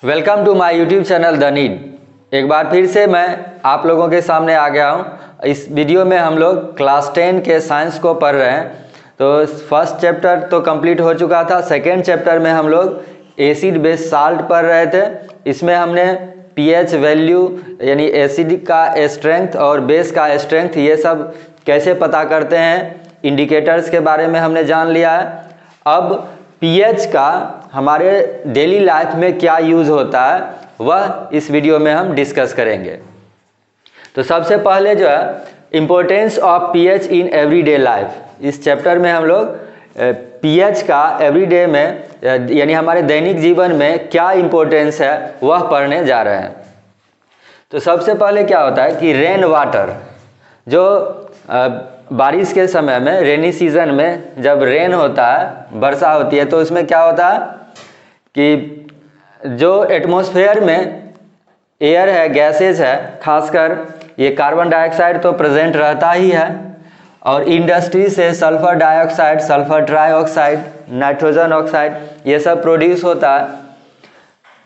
Welcome to my YouTube channel the need. एक बार फिर से मैं आप लोगों के सामने आ गया हूँ। इस वीडियो में हम लोग क्लास 10 के साइंस को पढ़ रहे हैं। तो फर्स्ट चैप्टर तो कंप्लीट हो चुका था। सेकेंड चैप्टर में हम लोग एसिड बेस साल्ट पढ़ रहे थे। इसमें हमने पीएच वैल्यू यानी एसिड का स्ट्रेंथ और बेस का स्ट्रेंथ ये सब कैसे पता करते हैं, इंडिकेटर्स के बारे में हमने जान लिया है। अब पीएच का हमारे डेली लाइफ में क्या यूज़ होता है वह इस वीडियो में हम डिस्कस करेंगे। तो सबसे पहले जो है importance of pH in everyday life, इस चैप्टर में हम लोग पीएच का एवरीडे में यानी हमारे दैनिक जीवन में क्या इम्पोर्टेंस है वह पढ़ने जा रहे हैं। तो सबसे पहले क्या होता है कि रेन वाटर, जो बारिश के समय में रेनी सीजन में जब रेन होता है, वर्षा होती है, तो उसमें क्या होता है कि जो एटमॉस्फेयर में एयर है, गैसेज है, खासकर ये कार्बन डाइऑक्साइड तो प्रेजेंट रहता ही है, और इंडस्ट्री से sulphur dioxide, sulphur trioxide, nitrogen oxide ये सब प्रोड्यूस होता है।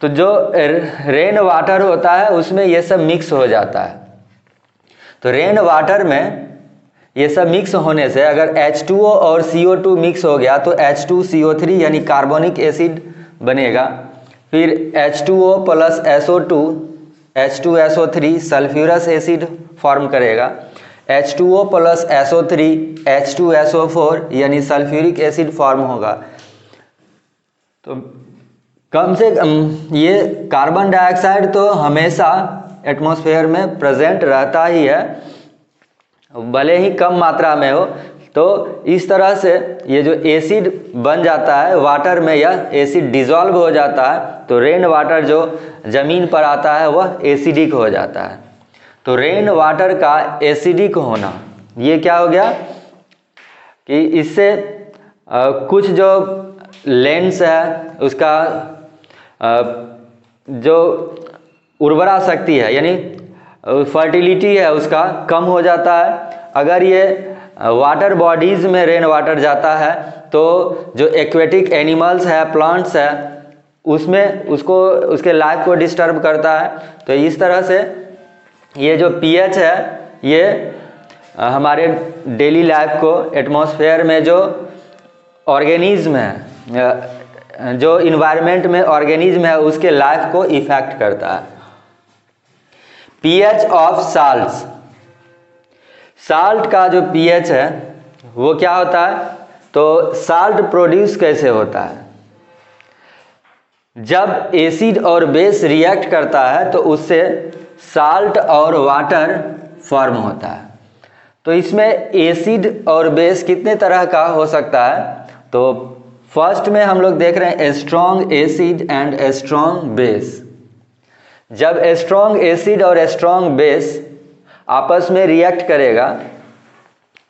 तो जो रेन वाटर होता है उसमें ये सब मिक्स हो जाता है। तो रेन वाटर में ये सब मिक्स होने से अगर H2O और CO2 मिक्स हो गया तो H2CO3 यानी कार्बोनिक एसिड बनेगा। फिर H2O plus SO2 H2SO3 sulphurous acid form करेगा। H2O प्लस SO3 H2SO4 यानी सल्फ्यूरिक एसिड फॉर्म होगा। तो कम से कम ये कार्बन डाइऑक्साइड तो हमेशा एटमॉस्फेयर में प्रेजेंट रहता ही है, भले ही कम मात्रा में हो। तो इस तरह से ये जो एसिड बन जाता है वाटर में, यह एसिड डिसॉल्व हो जाता है। तो रेन वाटर जो ज़मीन पर आता है वह एसिडिक हो जाता है। तो रेन वाटर का एसिडिक होना ये क्या हो गया कि इससे कुछ जो लेंस है उसका जो उर्वरा शक्ति है यानी फर्टिलिटी है उसका कम हो जाता है। अगर ये वाटर बॉडीज़ में रेन वाटर जाता है तो जो एक्वेटिक एनिमल्स है, प्लांट्स है, उसमें उसको उसके लाइफ को डिस्टर्ब करता है। तो इस तरह से ये जो पीएच है ये हमारे डेली लाइफ को, एटमॉस्फेयर में जो ऑर्गेनिज्म है, जो इन्वायरमेंट में ऑर्गेनिज्म है, उसके लाइफ को इफेक्ट करता है। पीएच ऑफ साल्ट्स, साल्ट का जो पीएच है वो क्या होता है, तो साल्ट प्रोड्यूस कैसे होता है, जब एसिड और बेस रिएक्ट करता है तो उससे साल्ट और वाटर फॉर्म होता है। तो इसमें एसिड और बेस कितने तरह का हो सकता है। तो फर्स्ट में हम लोग देख रहे हैं strong acid and strong base. जब स्ट्रॉन्ग एसिड और स्ट्रॉन्ग बेस आपस में रिएक्ट करेगा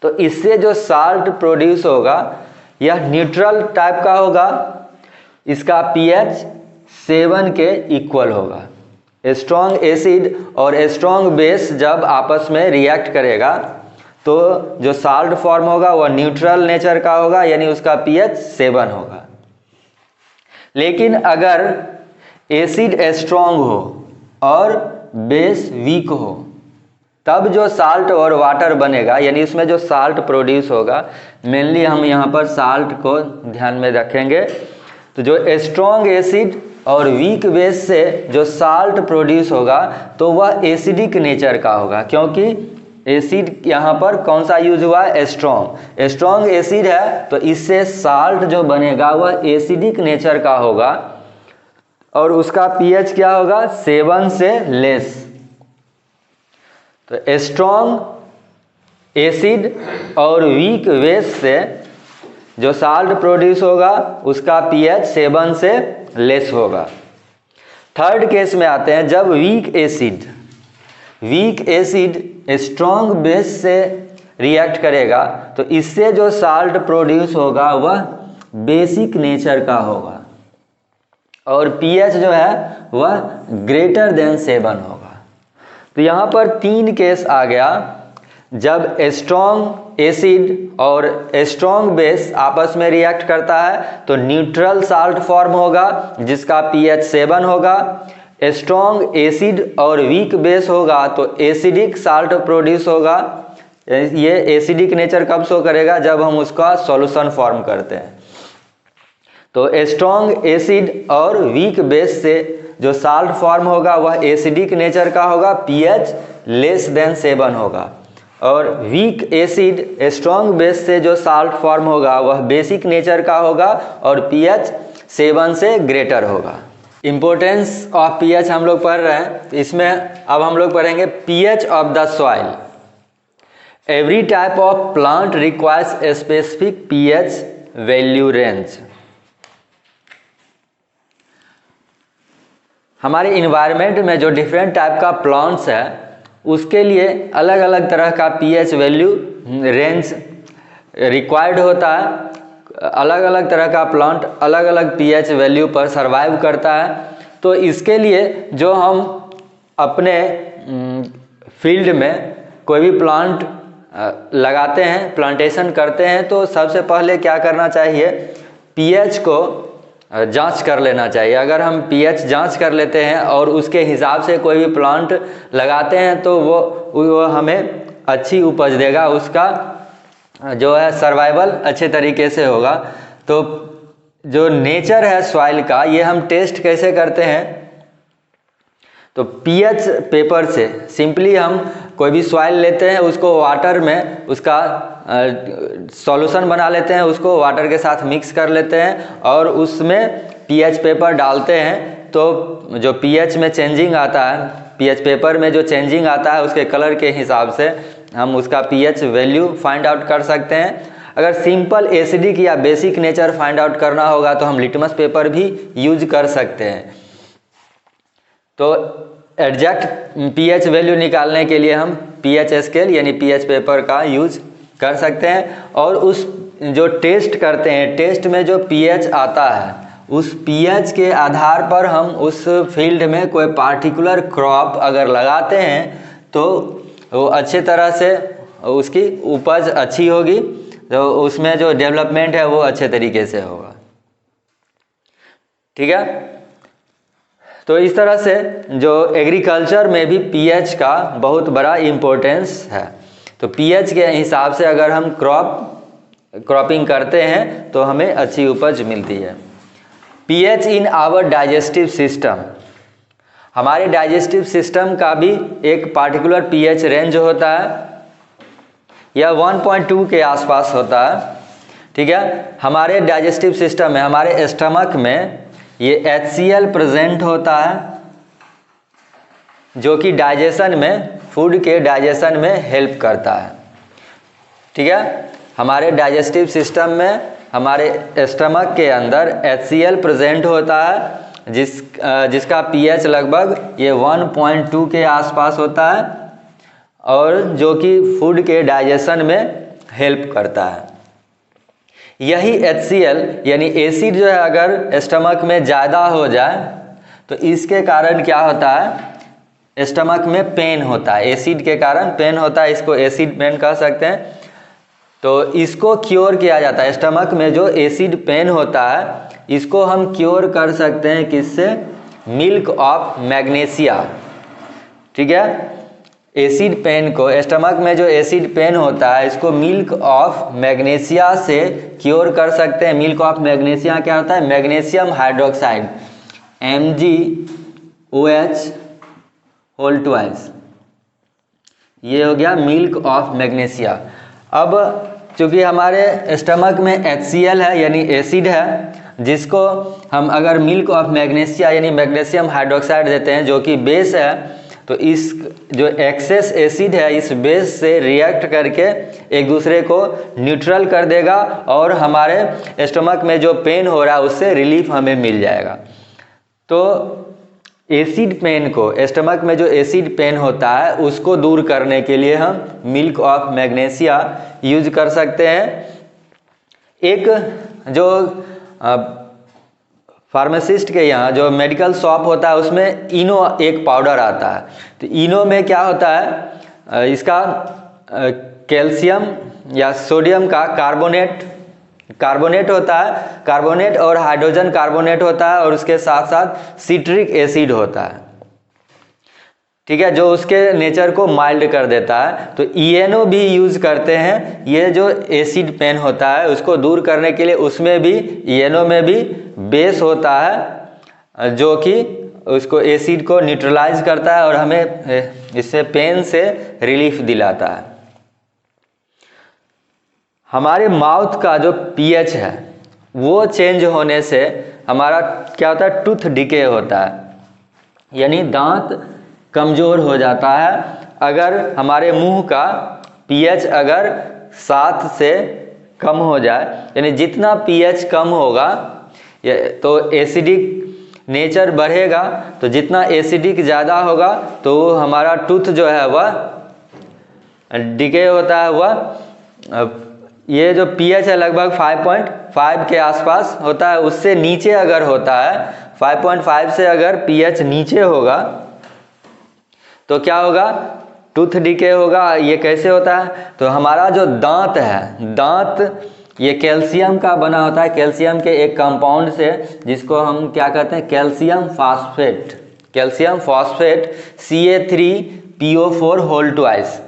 तो इससे जो साल्ट प्रोड्यूस होगा यह न्यूट्रल टाइप का होगा। इसका पीएच 7 के इक्वल होगा। स्ट्रॉन्ग एसिड और स्ट्रॉन्ग बेस जब आपस में रिएक्ट करेगा तो जो साल्ट फॉर्म होगा वह न्यूट्रल नेचर का होगा, यानी उसका पीएच 7 होगा। लेकिन अगर एसिड स्ट्रॉन्ग हो और बेस वीक हो तब जो साल्ट और वाटर बनेगा, यानी उसमें जो साल्ट प्रोड्यूस होगा, मेनली हम यहाँ पर साल्ट को ध्यान में रखेंगे। तो जो स्ट्रॉन्ग एसिड और वीक बेस से जो साल्ट प्रोड्यूस होगा तो वह एसिडिक नेचर का होगा, क्योंकि एसिड यहाँ पर कौन सा यूज हुआ है, स्ट्रॉन्ग एसिड है। तो इससे साल्ट जो बनेगा वह एसिडिक नेचर का होगा और उसका पीएच क्या होगा, 7 से लेस। तो स्ट्रॉन्ग एसिड और वीक बेस से जो साल्ट प्रोड्यूस होगा उसका पीएच 7 से लेस होगा। थर्ड केस में आते हैं, जब वीक एसिड स्ट्रॉन्ग बेस से रिएक्ट करेगा तो इससे जो साल्ट प्रोड्यूस होगा वह बेसिक नेचर का होगा और पीएच जो है वह ग्रेटर देन 7 होगा। तो यहाँ पर 3 केस आ गया जब स्ट्रॉन्ग एसिड और स्ट्रॉन्ग बेस आपस में रिएक्ट करता है तो न्यूट्रल साल्ट फॉर्म होगा जिसका pH 7 होगा। स्ट्रॉन्ग एसिड और वीक बेस होगा तो एसिडिक साल्ट प्रोड्यूस होगा। ये एसिडिक नेचर कब शो करेगा, जब हम उसका सॉल्यूशन फॉर्म करते हैं। तो स्ट्रॉन्ग एसिड और वीक बेस से जो साल्ट फॉर्म होगा वह एसिडिक नेचर का होगा, pH लेस देन 7 होगा। और वीक एसिड स्ट्रॉन्ग बेस से जो साल्ट फॉर्म होगा वह बेसिक नेचर का होगा और pH 7 से ग्रेटर होगा। इम्पोर्टेंस ऑफ pH हम लोग पढ़ रहे हैं, इसमें अब हम लोग पढ़ेंगे pH of the soil. Every type of plant requires a specific pH value range. हमारे इन्वायरमेंट में जो डिफरेंट टाइप का प्लांट्स है उसके लिए अलग अलग तरह का pH वैल्यू रेंज रिक्वायर्ड होता है। अलग अलग तरह का प्लांट अलग अलग pH वैल्यू पर सरवाइव करता है। तो इसके लिए जो हम अपने फील्ड में कोई भी प्लांट लगाते हैं, प्लांटेशन करते हैं, तो सबसे पहले क्या करना चाहिए, pH को जांच कर लेना चाहिए। अगर हम pH जांच कर लेते हैं और उसके हिसाब से कोई भी प्लांट लगाते हैं तो वो हमें अच्छी उपज देगा, उसका जो है सर्वाइवल अच्छे तरीके से होगा। तो जो नेचर है सॉइल का, ये हम टेस्ट कैसे करते हैं, तो pH पेपर से सिंपली हम कोई भी सॉइल लेते हैं, उसको वाटर में उसका सॉल्यूशन बना लेते हैं, उसको वाटर के साथ मिक्स कर लेते हैं और उसमें pH पेपर डालते हैं। तो जो pH में चेंजिंग आता है, pH पेपर में जो चेंजिंग आता है उसके कलर के हिसाब से हम उसका pH वैल्यू फाइंड आउट कर सकते हैं। अगर सिंपल एसिडिक या बेसिक नेचर फाइंड आउट करना होगा तो हम लिटमस पेपर भी यूज कर सकते हैं। तो एग्जैक्ट pH वैल्यू निकालने के लिए हम pH स्केल यानी pH पेपर का यूज कर सकते हैं। और उस जो टेस्ट करते हैं, टेस्ट में जो pH आता है उस pH के आधार पर हम उस फील्ड में कोई पार्टिकुलर क्रॉप अगर लगाते हैं तो वो अच्छे तरह से उसकी उपज अच्छी होगी, तो उसमें जो डेवलपमेंट है वो अच्छे तरीके से होगा। ठीक है, तो इस तरह से जो एग्रीकल्चर में भी pH का बहुत बड़ा इम्पोर्टेंस है। तो pH के हिसाब से अगर हम क्रॉपिंग करते हैं तो हमें अच्छी उपज मिलती है। pH in our digestive system, हमारे डाइजेस्टिव सिस्टम का भी एक पार्टिकुलर pH रेंज होता है, यह 1.2 के आसपास होता है। ठीक है, हमारे डाइजेस्टिव सिस्टम में, हमारे स्टमक में ये HCl प्रेजेंट होता है जो कि डाइजेशन में, फूड के डाइजेशन में हेल्प करता है। ठीक है, हमारे डाइजेस्टिव सिस्टम में, हमारे स्टमक के अंदर HCl प्रेजेंट होता है जिसका pH लगभग ये 1.2 के आसपास होता है और जो कि फूड के डाइजेशन में हेल्प करता है। यही HCl यानी एसिड जो है अगर स्टमक में ज़्यादा हो जाए तो इसके कारण क्या होता है, स्टमक में पेन होता है, एसिड के कारण पेन होता है, इसको एसिड पेन कह सकते हैं। तो इसको क्योर किया जाता है, स्टमक में जो एसिड पेन होता है इसको हम क्योर कर सकते हैं किससे, मिल्क ऑफ मैग्नीशिया। ठीक है, एसिड पेन को, स्टमक में जो एसिड पेन होता है इसको मिल्क ऑफ मैग्नीशिया से क्योर कर सकते हैं। मिल्क ऑफ मैग्नीशिया क्या होता है, magnesium hydroxide MgOH whole twice, ये हो गया मिल्क ऑफ मैग्नीशिया। अब चूँकि हमारे स्टमक में HCl है यानी एसिड है, जिसको हम अगर मिल्क ऑफ मैग्नीशिया यानी मैग्नीशियम हाइड्रोक्साइड देते हैं जो कि बेस है, तो इस जो एक्सेस एसिड है इस बेस से रिएक्ट करके एक दूसरे को न्यूट्रल कर देगा और हमारे स्टमक में जो पेन हो रहा है उससे रिलीफ हमें मिल जाएगा। तो एसिड पेन को, स्टमक में जो एसिड पेन होता है उसको दूर करने के लिए हम मिल्क ऑफ मैग्नीशिया यूज कर सकते हैं। एक जो फार्मासिस्ट के यहाँ जो मेडिकल शॉप होता है उसमें इनो एक पाउडर आता है। तो इनो में क्या होता है, इसका कैल्शियम या सोडियम का कार्बोनेट होता है, कार्बोनेट और हाइड्रोजन कार्बोनेट होता है, और उसके साथ साथ सिट्रिक एसिड होता है, ठीक है, जो उसके नेचर को माइल्ड कर देता है। तो ENO भी यूज करते हैं, ये जो एसिड पेन होता है उसको दूर करने के लिए, उसमें भी ENO में भी बेस होता है जो कि उसको एसिड को न्यूट्रलाइज करता है और हमें इससे पेन से रिलीफ दिलाता है। हमारे माउथ का जो pH है वो चेंज होने से हमारा क्या होता है, टूथ डिके होता है, यानी दांत कमज़ोर हो जाता है। अगर हमारे मुंह का pH अगर 7 से कम हो जाए, यानी जितना pH कम होगा तो एसिडिक नेचर बढ़ेगा, तो जितना एसिडिक ज़्यादा होगा तो हमारा टूथ जो है वह डिके होता है। वह ये जो pH है लगभग 5.5 के आसपास होता है, उससे नीचे अगर होता है 5.5 से अगर pH नीचे होगा तो क्या होगा, टूथ डिके होगा। ये कैसे होता है, तो हमारा जो दांत है, दांत ये कैल्शियम का बना होता है, कैल्शियम के एक कंपाउंड से, जिसको हम क्या कहते हैं, calcium phosphate Ca3PO4 whole twice.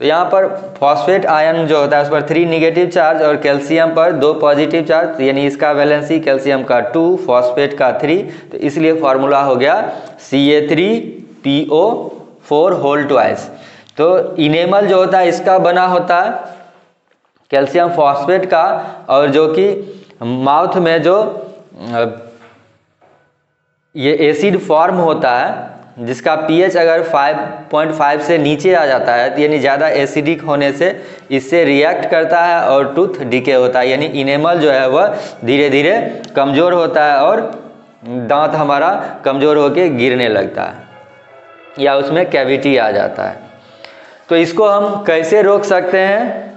तो यहाँ पर फॉस्फेट आयन जो होता है उस पर 3 निगेटिव चार्ज और कैल्शियम पर 2 पॉजिटिव चार्ज, यानी इसका वैलेंसी कैल्शियम का 2, फॉस्फेट का 3, तो इसलिए फॉर्मूला हो गया Ca3PO4 होल ट्वाइस। तो इनेमल जो होता है इसका बना होता है कैल्शियम फॉस्फेट का, और जो कि माउथ में जो ये एसिड फॉर्म होता है जिसका pH अगर 5.5 से नीचे आ जाता है, यानी ज़्यादा एसिडिक होने से इससे रिएक्ट करता है और टूथ डिके होता है, यानी इनेमल जो है वह धीरे धीरे कमज़ोर होता है और दांत हमारा कमज़ोर होकर गिरने लगता है या उसमें कैविटी आ जाता है। तो इसको हम कैसे रोक सकते हैं,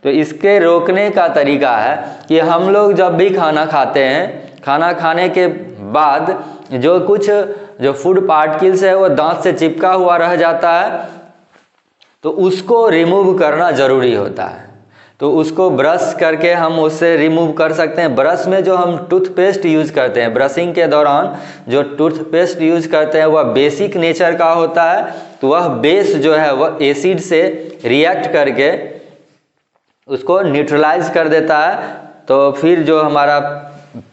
तो इसके रोकने का तरीका है कि हम लोग जब भी खाना खाते हैं, खाना खाने के बाद जो फूड पार्टिकल्स है वो दांत से चिपका हुआ रह जाता है, तो उसको रिमूव करना ज़रूरी होता है। तो उसको ब्रश करके हम उससे रिमूव कर सकते हैं। ब्रश में जो हम टूथपेस्ट यूज़ करते हैं, ब्रशिंग के दौरान जो टूथपेस्ट यूज़ करते हैं वह बेसिक नेचर का होता है, तो वह बेस जो है वह एसिड से रिएक्ट करके उसको न्यूट्रलाइज कर देता है। तो फिर जो हमारा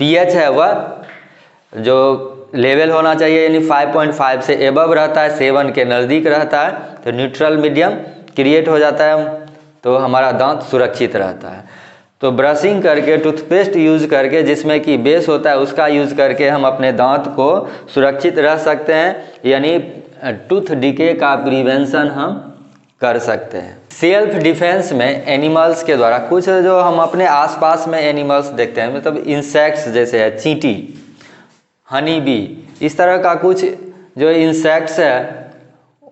pH है वह जो लेवल होना चाहिए, यानी 5.5 से एबव रहता है, 7 के नज़दीक रहता है, तो न्यूट्रल मीडियम क्रिएट हो जाता है, तो हमारा दांत सुरक्षित रहता है। तो ब्रशिंग करके, टूथपेस्ट यूज़ करके, जिसमें कि बेस होता है उसका यूज़ करके हम अपने दांत को सुरक्षित रह सकते हैं, यानी टूथ डिके का प्रिवेंशन हम कर सकते हैं। सेल्फ डिफेंस में एनिमल्स के द्वारा कुछ जो हम अपने आसपास में एनिमल्स देखते हैं, मतलब इंसेक्ट्स जैसे है चींटी, हनी बी, इस तरह का कुछ जो इंसेक्ट्स है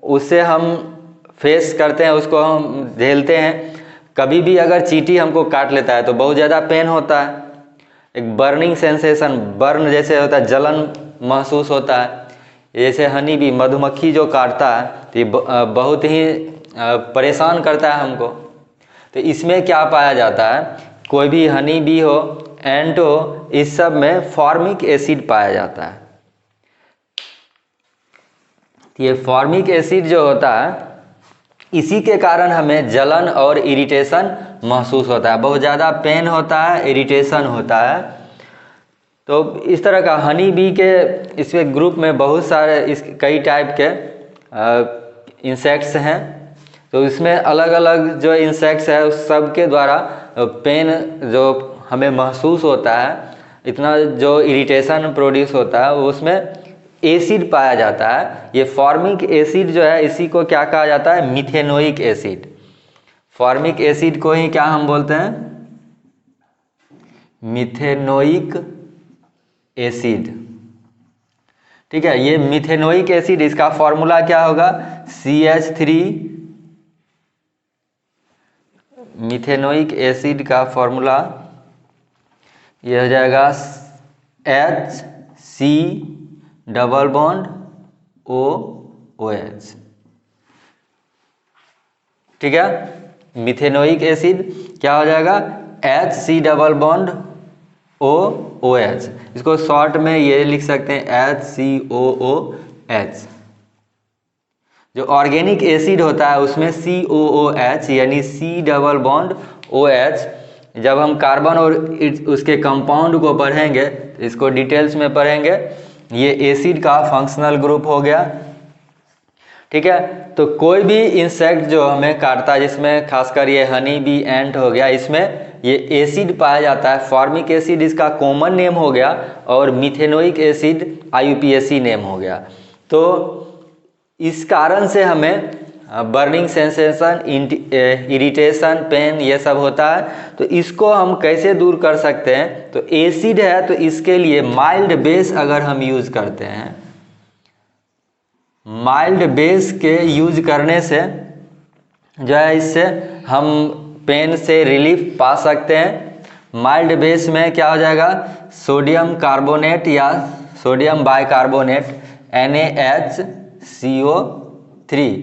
उससे हम फेस करते हैं, उसको हम झेलते हैं। कभी भी अगर चींटी हमको काट लेता है तो बहुत ज़्यादा पेन होता है, एक बर्निंग सेंसेशन, बर्न जैसे होता है, जलन महसूस होता है। जैसे हनी बी, मधुमक्खी जो काटता है तो ये बहुत ही परेशान करता है हमको। तो इसमें क्या पाया जाता है, कोई भी हनी बी हो, एंट हो, इस सब में फॉर्मिक एसिड पाया जाता है। ये फॉर्मिक एसिड जो होता है इसी के कारण हमें जलन और इरिटेशन महसूस होता है, बहुत ज़्यादा पेन होता है, इरिटेशन होता है। तो इस तरह का हनी बी के इसके ग्रुप में बहुत सारे कई टाइप के इंसेक्ट्स हैं। तो इसमें अलग अलग जो इंसेक्ट्स है उस सब के द्वारा पेन जो हमें महसूस होता है, इतना जो इरिटेशन प्रोड्यूस होता है, उसमें एसिड पाया जाता है। ये फॉर्मिक एसिड जो है इसी को क्या कहा जाता है, मिथेनोइक एसिड। फॉर्मिक एसिड को ही क्या हम बोलते हैं, मिथेनोइक एसिड। ठीक है, ये मिथेनोइक एसिड, इसका फॉर्मूला क्या होगा, CH3। मिथेनोइक एसिड का फॉर्मूला ये हो जाएगा HC डबल बॉन्ड OOH। ठीक है। मिथेनोइक एसिड क्या हो जाएगा, HC डबल बॉन्ड OOH, इसको शॉर्ट में ये लिख सकते हैं HCOOH। जो ऑर्गेनिक एसिड होता है उसमें COOH यानी C डबल बॉन्ड OH, जब हम कार्बन और उसके कंपाउंड को पढ़ेंगे, इसको डिटेल्स में पढ़ेंगे, ये एसिड का फंक्शनल ग्रुप हो गया, ठीक है। तो कोई भी इंसेक्ट जो हमें काटता है, जिसमें खासकर ये हनी बी, एंट हो गया, इसमें ये एसिड पाया जाता है। फॉर्मिक एसिड इसका कॉमन नेम हो गया और मिथेनोइक एसिड IUPAC नेम हो गया। तो इस कारण से हमें बर्निंग सेंसेशन, इरिटेशन, पेन ये सब होता है। तो इसको हम कैसे दूर कर सकते हैं, तो एसिड है तो इसके लिए माइल्ड बेस अगर हम यूज करते हैं, माइल्ड बेस के यूज करने से जो है इससे हम पेन से रिलीफ पा सकते हैं। माइल्ड बेस में क्या हो जाएगा, सोडियम कार्बोनेट या सोडियम बाइकार्बोनेट NaHCO3,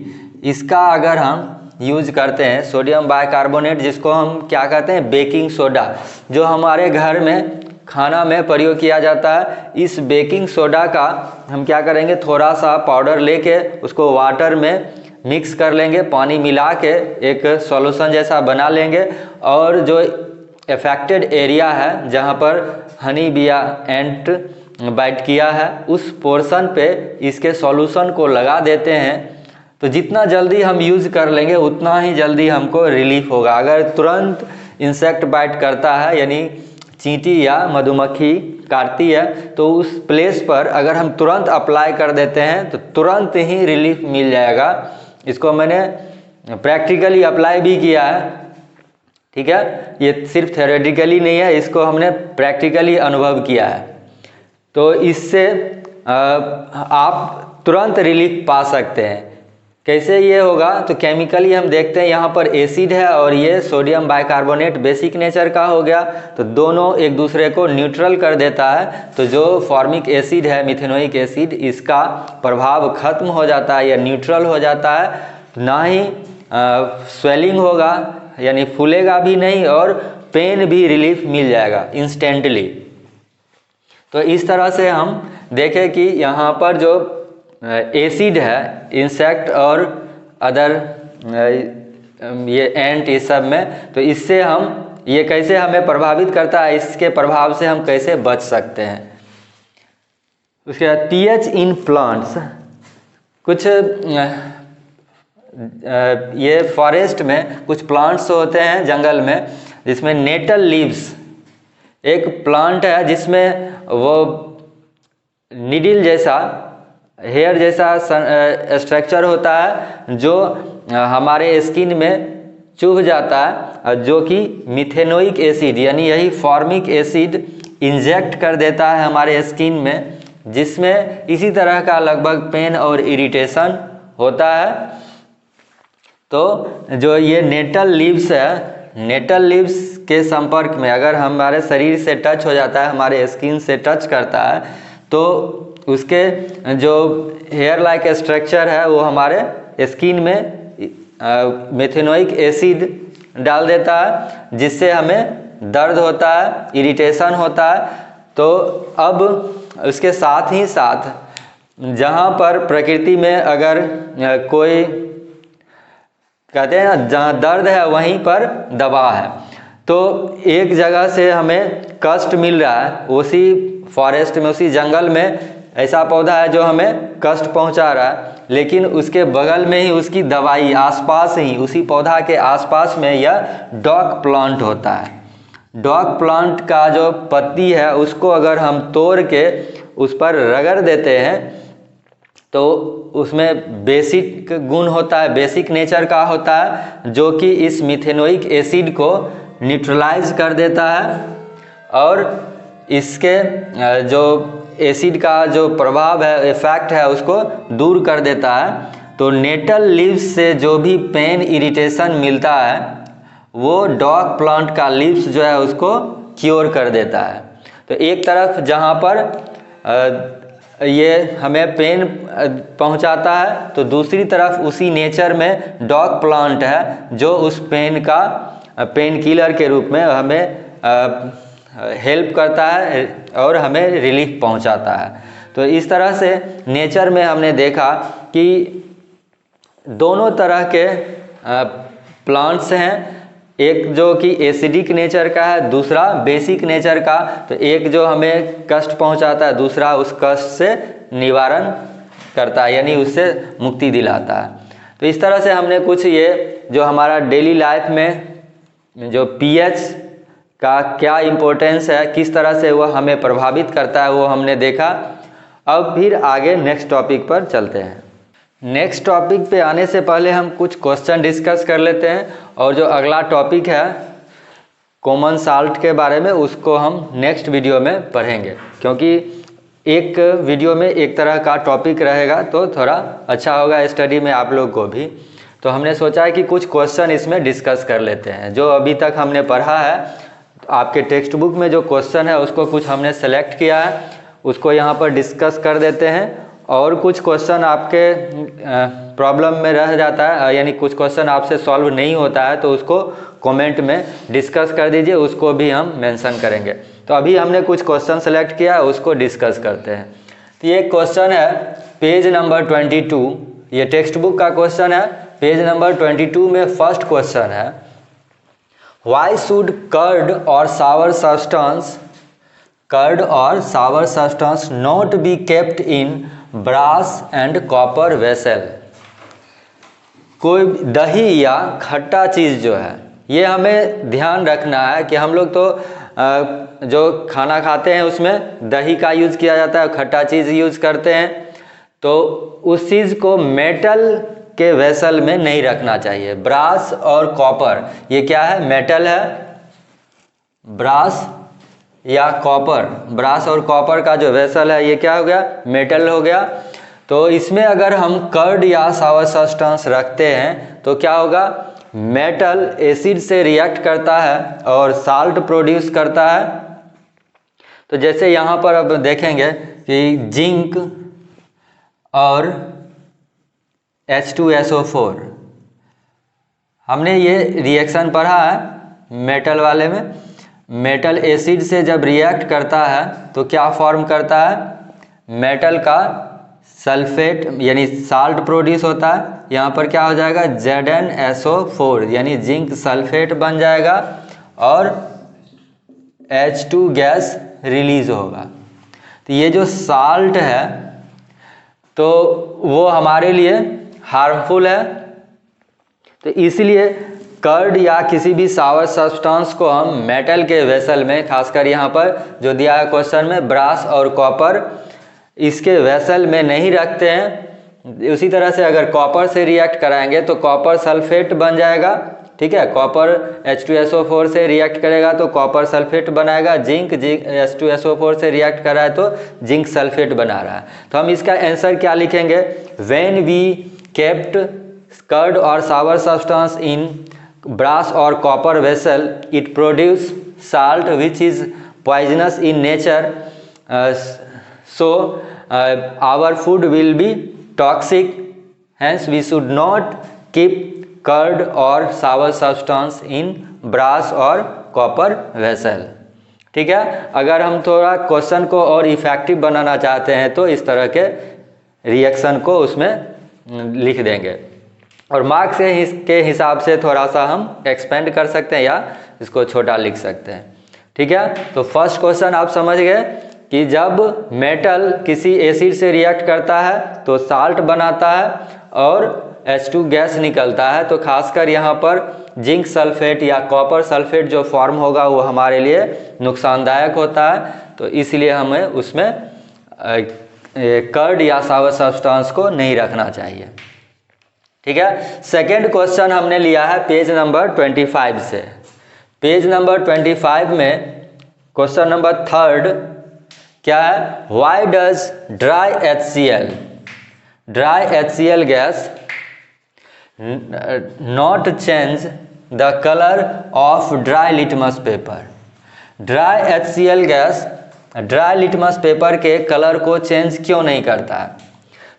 इसका अगर हम यूज करते हैं, सोडियम बाइकार्बोनेट जिसको हम क्या कहते हैं, बेकिंग सोडा, जो हमारे घर में खाना में प्रयोग किया जाता है, इस बेकिंग सोडा का हम क्या करेंगे, थोड़ा सा पाउडर लेके उसको वाटर में मिक्स कर लेंगे, पानी मिला के एक सॉल्यूशन जैसा बना लेंगे, और जो अफेक्टेड एरिया है जहाँ पर हनी बी या एंट बाइट किया है, उस पोर्शन पे इसके सॉल्यूशन को लगा देते हैं। तो जितना जल्दी हम यूज कर लेंगे उतना ही जल्दी हमको रिलीफ होगा। अगर तुरंत इंसेक्ट बाइट करता है, यानी चींटी या मधुमक्खी काटती है, तो उस प्लेस पर अगर हम तुरंत अप्लाई कर देते हैं तो तुरंत ही रिलीफ मिल जाएगा। इसको मैंने प्रैक्टिकली अप्लाई भी किया है, ठीक है, ये सिर्फ थ्योरेटिकली नहीं है, इसको हमने प्रैक्टिकली अनुभव किया है। तो इससे आप तुरंत रिलीफ पा सकते हैं। कैसे ये होगा, तो केमिकली हम देखते हैं, यहाँ पर एसिड है और ये सोडियम बाइकार्बोनेट बेसिक नेचर का हो गया, तो दोनों एक दूसरे को न्यूट्रल कर देता है। तो जो फॉर्मिक एसिड है, मिथेनोइक एसिड, इसका प्रभाव खत्म हो जाता है या न्यूट्रल हो जाता है, ना ही स्वेलिंग होगा यानी फूलेगा भी नहीं, और पेन भी रिलीफ मिल जाएगा इंस्टेंटली। तो इस तरह से हम देखें कि यहाँ पर जो एसिड है इंसेक्ट और अदर ये एंट इस सब में, तो इससे हम ये कैसे हमें प्रभावित करता है, इसके प्रभाव से हम कैसे बच सकते हैं। उसके बाद pH इन प्लांट्स, कुछ ये फॉरेस्ट में कुछ प्लांट्स होते हैं जंगल में, जिसमें नेटल लीव्स एक प्लांट है, जिसमें वो निडिल जैसा, हेयर जैसा स्ट्रक्चर होता है, जो हमारे स्किन में चुभ जाता है, जो कि मिथेनोइक एसिड यानी यही फॉर्मिक एसिड इंजेक्ट कर देता है हमारे स्किन में, जिसमें इसी तरह का लगभग पेन और इरिटेशन होता है। तो जो ये नेटल लीव्स है, नेटल लीव्स के संपर्क में अगर हमारे शरीर से टच हो जाता है, हमारे स्किन से टच करता है, तो उसके जो हेयर लाइक स्ट्रक्चर है वो हमारे स्किन में मिथेनोइक एसिड डाल देता है, जिससे हमें दर्द होता है, इरिटेशन होता है। तो अब उसके साथ ही साथ जहाँ पर प्रकृति में अगर कोई कहते हैं ना, जहाँ दर्द है वहीं पर दवा है, तो एक जगह से हमें कष्ट मिल रहा है, उसी फॉरेस्ट में, उसी जंगल में ऐसा पौधा है जो हमें कष्ट पहुंचा रहा है, लेकिन उसके बगल में ही उसकी दवाई, आसपास ही उसी पौधा के आसपास में यह डॉग प्लांट होता है। डॉग प्लांट का जो पत्ती है उसको अगर हम तोड़ के उस पर रगड़ देते हैं, तो उसमें बेसिक गुण होता है, बेसिक नेचर का होता है, जो कि इस मिथेनोइक एसिड को न्यूट्रलाइज कर देता है और इसके जो एसिड का जो प्रभाव है, इफेक्ट है, उसको दूर कर देता है। तो नेटल लीव्स से जो भी पेन इरिटेशन मिलता है, वो डॉग प्लांट का लीव्स जो है उसको क्योर कर देता है। तो एक तरफ जहाँ पर ये हमें पेन पहुंचाता है, तो दूसरी तरफ उसी नेचर में डॉग प्लांट है जो उस पेन का पेन किलर के रूप में हमें हेल्प करता है और हमें रिलीफ पहुंचाता है। तो इस तरह से नेचर में हमने देखा कि दोनों तरह के प्लांट्स हैं, एक जो कि एसिडिक नेचर का है, दूसरा बेसिक नेचर का। तो एक जो हमें कष्ट पहुंचाता है, दूसरा उस कष्ट से निवारण करता है, यानी उससे मुक्ति दिलाता है। तो इस तरह से हमने कुछ ये जो हमारा डेली लाइफ में जो पीएच का क्या इम्पोर्टेंस है, किस तरह से वह हमें प्रभावित करता है, वो हमने देखा। अब फिर आगे नेक्स्ट टॉपिक पर चलते हैं। नेक्स्ट टॉपिक पे आने से पहले हम कुछ क्वेश्चन डिस्कस कर लेते हैं, और जो अगला टॉपिक है कॉमन साल्ट के बारे में, उसको हम नेक्स्ट वीडियो में पढ़ेंगे, क्योंकि एक वीडियो में एक तरह का टॉपिक रहेगा तो थोड़ा अच्छा होगा स्टडी में आप लोग को भी। तो हमने सोचा है कि कुछ क्वेश्चन इसमें डिस्कस कर लेते हैं। जो अभी तक हमने पढ़ा है, आपके टेक्स्ट बुक में जो क्वेश्चन है उसको कुछ हमने सेलेक्ट किया है, उसको यहाँ पर डिस्कस कर देते हैं। और कुछ क्वेश्चन आपके प्रॉब्लम में रह जाता है, यानी कुछ क्वेश्चन आपसे सॉल्व नहीं होता है, तो उसको कमेंट में डिस्कस कर दीजिए, उसको भी हम मेंशन करेंगे। तो अभी हमने कुछ क्वेश्चन सेलेक्ट किया है, उसको डिस्कस करते हैं। तो ये क्वेश्चन है पेज नंबर 22, ये टेक्स्ट बुक का क्वेश्चन है। पेज नंबर 22 में फर्स्ट क्वेश्चन है, वाई शुड कर्ड और sour substance not be kept in brass and copper vessel. कोई दही या खट्टा चीज़ जो है, ये हमें ध्यान रखना है कि हम लोग तो जो खाना खाते हैं उसमें दही का यूज़ किया जाता है, खट्टा चीज़ यूज़ करते हैं, तो उस चीज़ को मेटल के वेसल में नहीं रखना चाहिए। ब्रास और कॉपर, ये क्या है? मेटल है। ब्रास या कॉपर, ब्रास और कॉपर का जो वेसल है ये क्या हो गया? मेटल हो गया। तो इसमें अगर हम कर्ड या सावर सब्सटेंस रखते हैं तो क्या होगा? मेटल एसिड से रिएक्ट करता है और साल्ट प्रोड्यूस करता है। तो जैसे यहाँ पर अब देखेंगे कि जिंक और H2SO4, हमने ये रिएक्शन पढ़ा है मेटल वाले में। मेटल एसिड से जब रिएक्ट करता है तो क्या फॉर्म करता है? मेटल का सल्फेट यानी साल्ट प्रोड्यूस होता है। यहाँ पर क्या हो जाएगा? ZnSO4 यानी जिंक सल्फेट बन जाएगा और H2 गैस रिलीज होगा। तो ये जो साल्ट है तो वो हमारे लिए हार्मफुल है। तो इसलिए कर्ड या किसी भी सावर सब्सटेंस को हम मेटल के वेसल में, खासकर यहाँ पर जो दिया है क्वेश्चन में ब्रास और कॉपर, इसके वेसल में नहीं रखते हैं। उसी तरह से अगर कॉपर से रिएक्ट कराएंगे तो कॉपर सल्फेट बन जाएगा, ठीक है। कॉपर H2SO4 से रिएक्ट करेगा तो कॉपर सल्फेट बनाएगा। जिंक H2SO4 से रिएक्ट कर रहा है तो जिंक सल्फेट बना रहा है। तो हम इसका आंसर क्या लिखेंगे? व्हेन वी केप्ट कर्ड और sour substance in brass or copper vessel, it produce salt which is poisonous in nature, so our food will be toxic, hence we should not keep curd or sour substance in brass or copper vessel। ठीक है। अगर हम थोड़ा question को और effective बनाना चाहते हैं तो इस तरह के रिएक्शन को उसमें लिख देंगे, और मार्क्स के हिसाब से थोड़ा सा हम एक्सपेंड कर सकते हैं या इसको छोटा लिख सकते हैं। ठीक है। तो फर्स्ट क्वेश्चन आप समझ गए कि जब मेटल किसी एसिड से रिएक्ट करता है तो साल्ट बनाता है और H2 गैस निकलता है। तो खासकर यहाँ पर जिंक सल्फेट या कॉपर सल्फेट जो फॉर्म होगा वो हमारे लिए नुकसानदायक होता है। तो इसलिए हमें उसमें कर्ड या सावर सब्सटेंस को नहीं रखना चाहिए। ठीक है। सेकेंड क्वेश्चन हमने लिया है पेज नंबर 25 से। पेज नंबर 25 में क्वेश्चन नंबर थर्ड क्या है? Why does dry HCl gas not change the colour of dry litmus paper. Dry HCl gas dry litmus paper के कलर को चेंज क्यों नहीं करता है?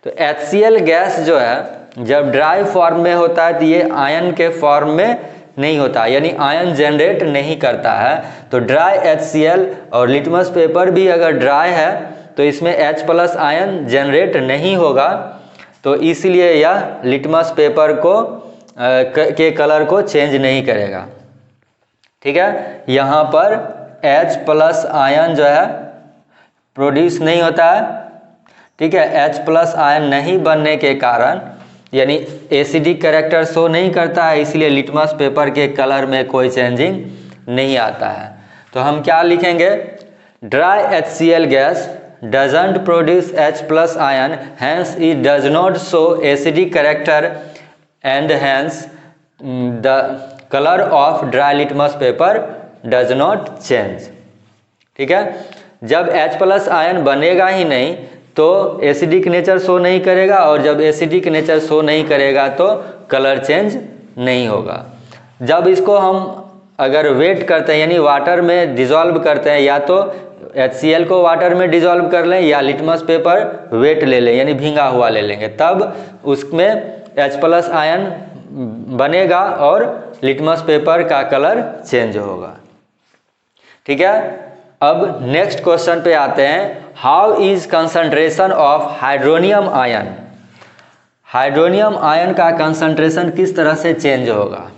तो HCl गैस जो है जब ड्राई फॉर्म में होता है तो ये आयन के फॉर्म में नहीं होता, यानी आयन जनरेट नहीं करता है। तो ड्राई HCl और लिटमस पेपर भी अगर ड्राई है तो इसमें H+ आयन जनरेट नहीं होगा, तो इसलिए यह लिटमस पेपर को के कलर को चेंज नहीं करेगा। ठीक है, यहाँ पर H+ आयन जो है प्रोड्यूस नहीं होता है। ठीक है, H+ आयन नहीं बनने के कारण यानी एसिडिक कैरेक्टर शो नहीं करता है, इसलिए लिटमस पेपर के कलर में कोई चेंजिंग नहीं आता है। तो हम क्या लिखेंगे? Dry HCl gas doesn't produce H+ ion, hence it does not show acidic character and hence the color of dry litmus paper does not change। ठीक है, जब H+ आयन बनेगा ही नहीं तो एसिडिक नेचर शो नहीं करेगा, और जब एसिडिक नेचर शो नहीं करेगा तो कलर चेंज नहीं होगा। जब इसको हम अगर वेट करते हैं यानी वाटर में डिज़ोल्व करते हैं, या तो HCl को वाटर में डिज़ोल्व कर लें या लिटमस पेपर वेट ले लें यानी भींगा हुआ ले लेंगे, तब उसमें H+ आयन बनेगा और लिटमस पेपर का कलर चेंज होगा। ठीक है, अब नेक्स्ट क्वेश्चन पे आते हैं। How is concentration of hydronium ion? Hydronium ion का कंसंट्रेशन किस तरह से चेंज होगा?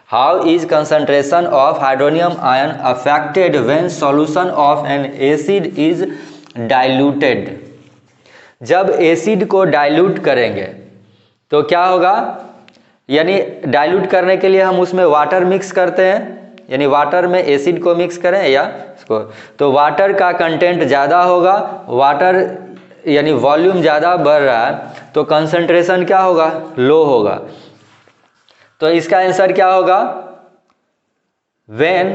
How is concentration of hydronium ion affected when solution of N acid is diluted? जब एसिड को डाइल्यूट करेंगे तो क्या होगा? यानी डाइल्यूट करने के लिए हम उसमें वाटर मिक्स करते हैं, यानी वाटर में एसिड को मिक्स करें या इसको, तो वाटर का कंटेंट ज़्यादा होगा, वाटर यानी वॉल्यूम ज़्यादा बढ़ रहा है तो कंसंट्रेशन क्या होगा? लो होगा। तो इसका आंसर क्या होगा? When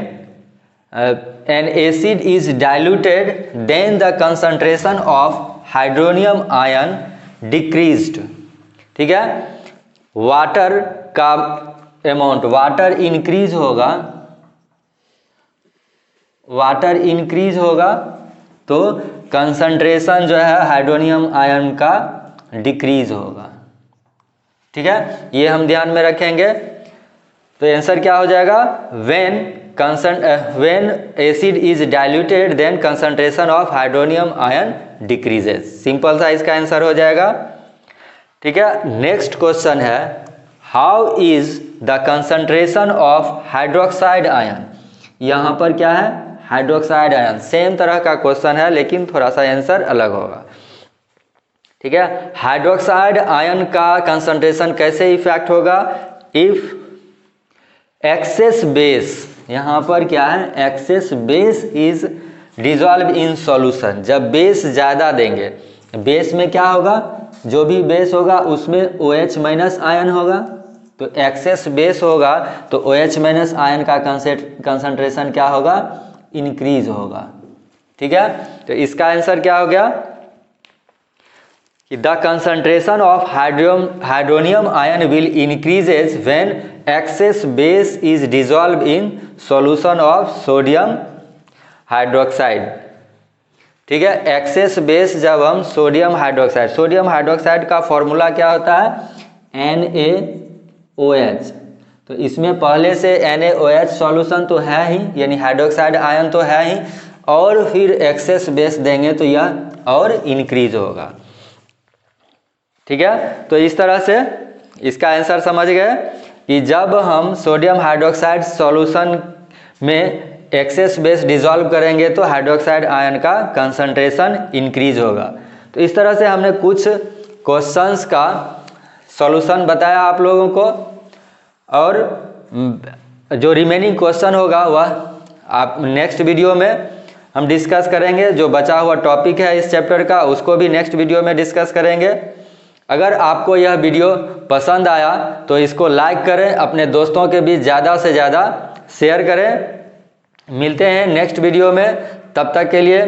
an acid is diluted, then the concentration of hydronium ion decreased। ठीक है, वाटर का अमाउंट, वाटर इंक्रीज होगा, वाटर इंक्रीज होगा तो कंसंट्रेशन जो है हाइड्रोनियम आयन का डिक्रीज होगा। ठीक है, ये हम ध्यान में रखेंगे। तो आंसर क्या हो जाएगा? when acid is diluted then concentration of hydronium ion decreases। Simple सा इसका आंसर हो जाएगा। ठीक है, नेक्स्ट क्वेश्चन है how is the concentration of hydroxide ion? यहाँ पर क्या है? Hydroxide ion. सेम तरह का क्वेश्चन है लेकिन थोड़ा सा आंसर अलग होगा। ठीक है, हाइड्रोक्साइड आयन का कंसंट्रेशन कैसे इफेक्ट होगा? इफ एक्सेस बेस, यहाँ पर क्या है? Excess base is dissolve in solution. जब बेस ज़्यादा देंगे, बेस में क्या होगा? जो भी बेस होगा उसमें OH- आयन होगा, तो एक्सेस बेस होगा तो OH- आयन का कंसंट्रेशन क्या होगा? इंक्रीज होगा। ठीक है, तो इसका आंसर क्या हो गया? The concentration of hydronium ion will increases when excess base is dissolved in solution of sodium hydroxide। ठीक है, एक्सेस बेस जब हम सोडियम हाइड्रोक्साइड का फॉर्मूला क्या होता है? NaOH। तो इसमें पहले से NaOH सॉल्यूशन तो है ही, यानी हाइड्रोक्साइड आयन तो है ही, और फिर एक्सेस बेस देंगे तो यह और इंक्रीज होगा। ठीक है, तो इस तरह से इसका आंसर समझ गए कि जब हम सोडियम हाइड्रोक्साइड सॉल्यूशन में एक्सेस बेस डिसॉल्व करेंगे तो हाइड्रोक्साइड आयन का कंसंट्रेशन इंक्रीज होगा। तो इस तरह से हमने कुछ क्वेश्चंस का सॉल्यूशन बताया आप लोगों को, और जो रिमेनिंग क्वेश्चन होगा वह आप नेक्स्ट वीडियो में हम डिस्कस करेंगे। जो बचा हुआ टॉपिक है इस चैप्टर का उसको भी नेक्स्ट वीडियो में डिस्कस करेंगे। अगर आपको यह वीडियो पसंद आया तो इसको लाइक करें, अपने दोस्तों के बीच ज़्यादा से ज़्यादा शेयर करें। मिलते हैं नेक्स्ट वीडियो में, तब तक के लिए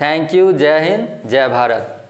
थैंक यू। जय हिंद, जय भारत।